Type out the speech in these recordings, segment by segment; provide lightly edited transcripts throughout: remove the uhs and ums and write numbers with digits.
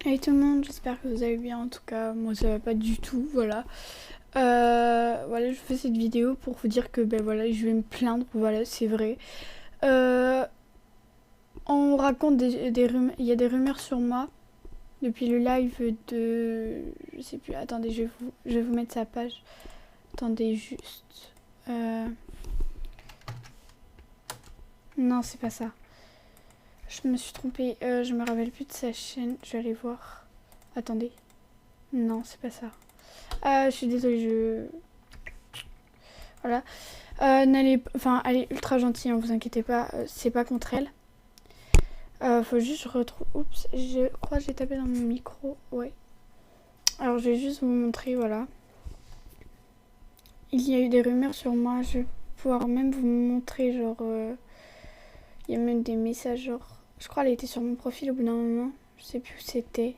Hey tout le monde, j'espère que vous allez bien. En tout cas, moi ça va pas du tout, voilà. Voilà, je fais cette vidéo pour vous dire que ben voilà, je vais me plaindre, voilà, c'est vrai. Euh, on raconte des rumeurs, il y a des rumeurs sur moi depuis le live de, je sais plus. Attendez, je vais vous mettre sa page. Attendez juste. Non, c'est pas ça. Je me suis trompée. Je me rappelle plus de sa chaîne. Je vais aller voir. Attendez. Non, c'est pas ça. Je suis désolée, Voilà. Elle est ultra gentille, hein, vous inquiétez pas, c'est pas contre elle. Faut juste que je retrouve. Oups, je crois que j'ai tapé dans mon micro. Ouais. Alors je vais juste vous montrer, voilà. Il y a eu des rumeurs sur moi, je vais pouvoir même vous montrer, genre. Il y a même des messages, genre. Je crois qu'elle était sur mon profil au bout d'un moment. Je sais plus où c'était.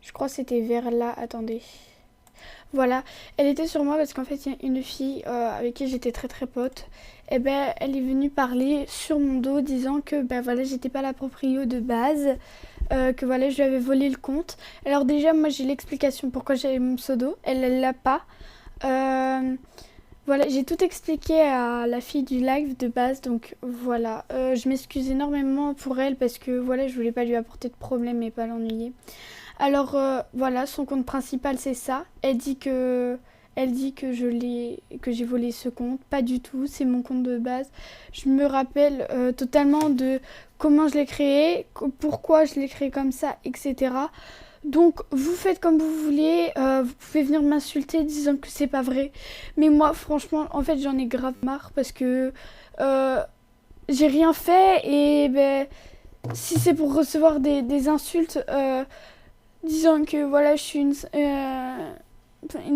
Je crois que c'était vers là, attendez. Voilà, elle était sur moi parce qu'en fait, il y a une fille avec qui j'étais très très pote. Et ben, elle est venue parler sur mon dos disant que ben voilà, j'étais pas la proprio de base, que voilà, je lui avais volé le compte. Alors déjà, moi j'ai l'explication pourquoi j'avais mon pseudo, elle l'a pas. Euh, voilà, j'ai tout expliqué à la fille du live de base, donc voilà. Je m'excuse énormément pour elle parce que voilà, je voulais pas lui apporter de problème et pas l'ennuyer. Alors voilà, son compte principal c'est ça. Elle dit que que j'ai volé ce compte. Pas du tout, c'est mon compte de base. Je me rappelle totalement de comment je l'ai créé, pourquoi je l'ai créé comme ça, etc. Donc vous faites comme vous voulez. Vous pouvez venir m'insulter disant que c'est pas vrai. Mais moi, franchement, en fait, j'en ai grave marre parce que euh, j'ai rien fait et ben si c'est pour recevoir des insultes. Disant que voilà, je suis une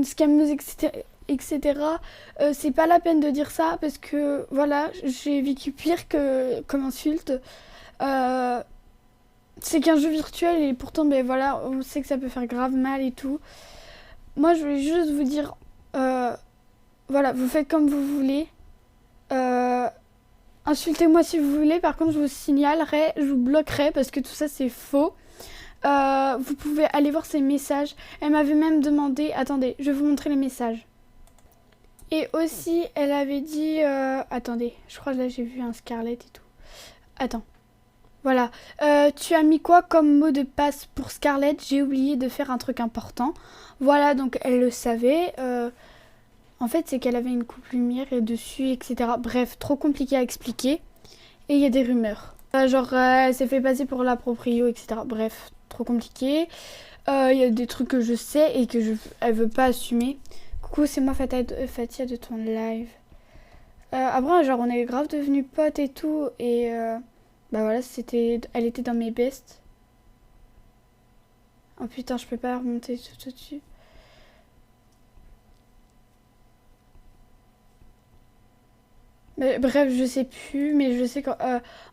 scammeuse, etc. C'est pas la peine de dire ça parce que voilà, j'ai vécu pire que comme insulte. Euh, c'est qu'un jeu virtuel et pourtant, ben voilà, on sait que ça peut faire grave mal et tout. Moi, je voulais juste vous dire, voilà, vous faites comme vous voulez. Euh, Insultez-moi si vous voulez. Par contre, je vous signalerai, je vous bloquerai parce que tout ça c'est faux. Vous pouvez aller voir ses messages. Elle m'avait même demandé. Attendez, je vais vous montrer les messages. Et aussi, elle avait dit. Attendez, je crois que là j'ai vu un Scarlett et tout. Attends. Voilà. Tu as mis quoi comme mot de passe pour Scarlett? J'ai oublié de faire un truc important. Voilà, donc elle le savait. En fait, c'est qu'elle avait une coupe lumière et dessus, etc. Bref, trop compliqué à expliquer. Et il y a des rumeurs. Genre, elle s'est fait passer pour la proprio, etc. Bref, trop compliqué. Il y a des trucs que je sais et que elle veut pas assumer. Coucou, c'est moi Fatia de ton live. Après, genre, on est grave devenus potes et tout. Et bah voilà, elle était dans mes bests. Oh putain, je peux pas remonter tout au-dessus. Mais, bref, je sais plus, mais je sais qu'en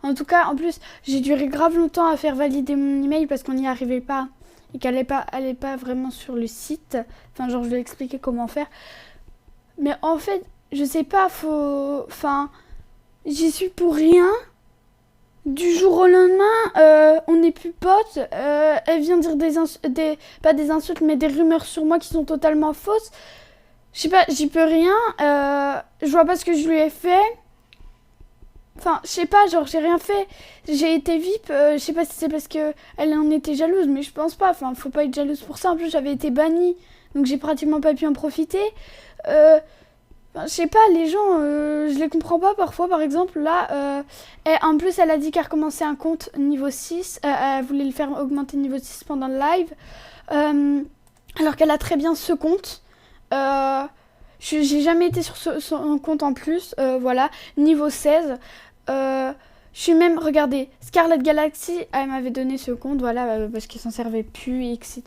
en tout cas, en plus, j'ai duré grave longtemps à faire valider mon email parce qu'on n'y arrivait pas et qu'elle allait pas vraiment sur le site. Enfin, genre, je lui ai expliqué comment faire. Mais en fait, je sais pas, faut. Enfin, j'y suis pour rien. Du jour au lendemain, on n'est plus potes. Elle vient dire pas des insultes, mais des rumeurs sur moi qui sont totalement fausses. Je sais pas, j'y peux rien. Je vois pas ce que je lui ai fait. Enfin, je sais pas, genre j'ai rien fait. J'ai été VIP, je sais pas si c'est parce que elle en était jalouse, mais je pense pas. Enfin, faut pas être jalouse pour ça. En plus, j'avais été bannie, donc j'ai pratiquement pas pu en profiter. Euh, enfin, je sais pas, les gens, je les comprends pas parfois. Par exemple, là, en plus, elle a dit qu'elle recommençait un compte niveau 6. Elle voulait le faire augmenter niveau 6 pendant le live. Euh, alors qu'elle a très bien ce compte. Euh, j'ai jamais été sur son compte en plus. Voilà, niveau 16. Euh, je suis même, regardez, Scarlet Galaxy, elle m'avait donné ce compte, voilà, parce qu'il s'en servait plus, etc.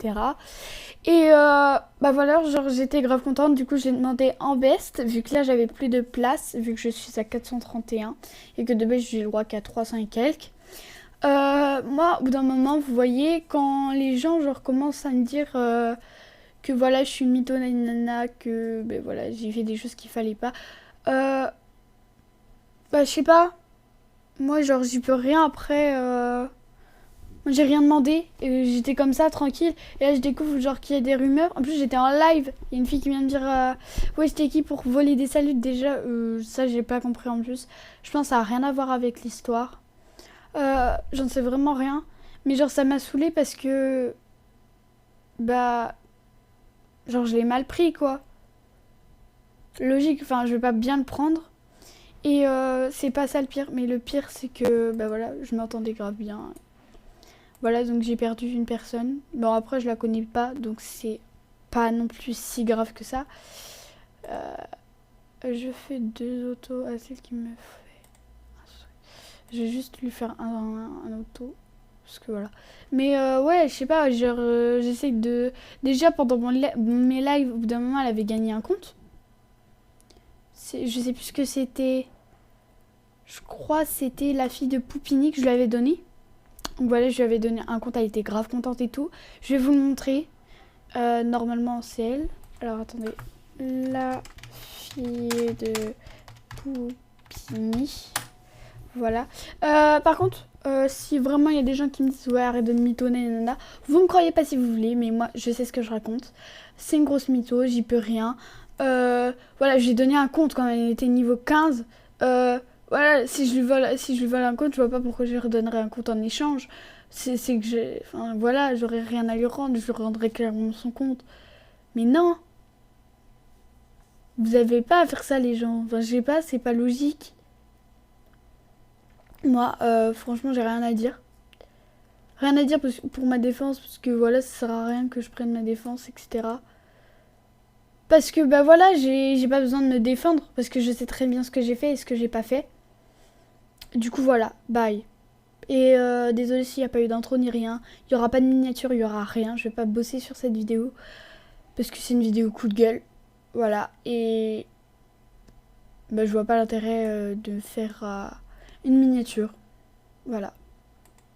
Et bah voilà, genre j'étais grave contente, du coup j'ai demandé en best, vu que là j'avais plus de place, vu que je suis à 431 et que de base j'ai le droit qu'à 300 et quelques. Moi, au bout d'un moment, vous voyez, quand les gens genre commencent à me dire que voilà, je suis une mytho nanana, que ben voilà, j'ai fait des choses qu'il fallait pas. Euh, Bah, je sais pas. Moi, genre, j'y peux rien après. Moi, j'ai rien demandé. Et j'étais comme ça, tranquille. Et là, je découvre, genre, qu'il y a des rumeurs. En plus, j'étais en live. Il y a une fille qui vient de dire ouais, c'était qui pour voler des saluts déjà. Ça, j'ai pas compris en plus. Je pense que ça a rien à voir avec l'histoire. J'en sais vraiment rien. Mais, genre, ça m'a saoulée parce que. Bah. Genre, je l'ai mal pris, quoi. Logique, enfin, je vais pas bien le prendre. Et c'est pas ça le pire, mais le pire c'est que bah voilà, je m'entendais grave bien. Voilà, donc j'ai perdu une personne. Bon après je la connais pas, donc c'est pas non plus si grave que ça. Euh, je fais 2 autos à celle qui me fait. Je vais juste lui faire un auto. Parce que voilà. Mais ouais, je sais pas, genre j'essaye de. Déjà pendant mes lives, au bout d'un moment elle avait gagné un compte. Je sais plus ce que c'était. Je crois que c'était la fille de Poupini que je lui avais donné. Donc voilà, je lui avais donné un compte, elle était grave contente et tout. Je vais vous le montrer. Normalement, c'est elle. Alors attendez. La fille de Poupini. Voilà. Par contre, si vraiment il y a des gens qui me disent ouais, arrête de me mitonner, nanana, vous me croyez pas si vous voulez, mais moi, je sais ce que je raconte. C'est une grosse mytho, j'y peux rien. Voilà, j'ai donné un compte quand elle était niveau 15. Voilà, si je lui vole un compte, je vois pas pourquoi je lui redonnerais un compte en échange. C'est que j'ai. Enfin, voilà, j'aurais rien à lui rendre, je lui rendrais clairement son compte. Mais non! Vous avez pas à faire ça, les gens. Enfin, je sais pas, c'est pas logique. Moi, franchement, j'ai rien à dire. Rien à dire pour ma défense, parce que voilà, ça sert à rien que je prenne ma défense, etc. Parce que, bah voilà, j'ai pas besoin de me défendre, parce que je sais très bien ce que j'ai fait et ce que j'ai pas fait. Du coup, voilà, bye. Et désolé s'il n'y a pas eu d'intro ni rien. Il n'y aura pas de miniature, il n'y aura rien. Je vais pas bosser sur cette vidéo. Parce que c'est une vidéo coup de gueule. Voilà. Et bah, je vois pas l'intérêt de faire une miniature. Voilà.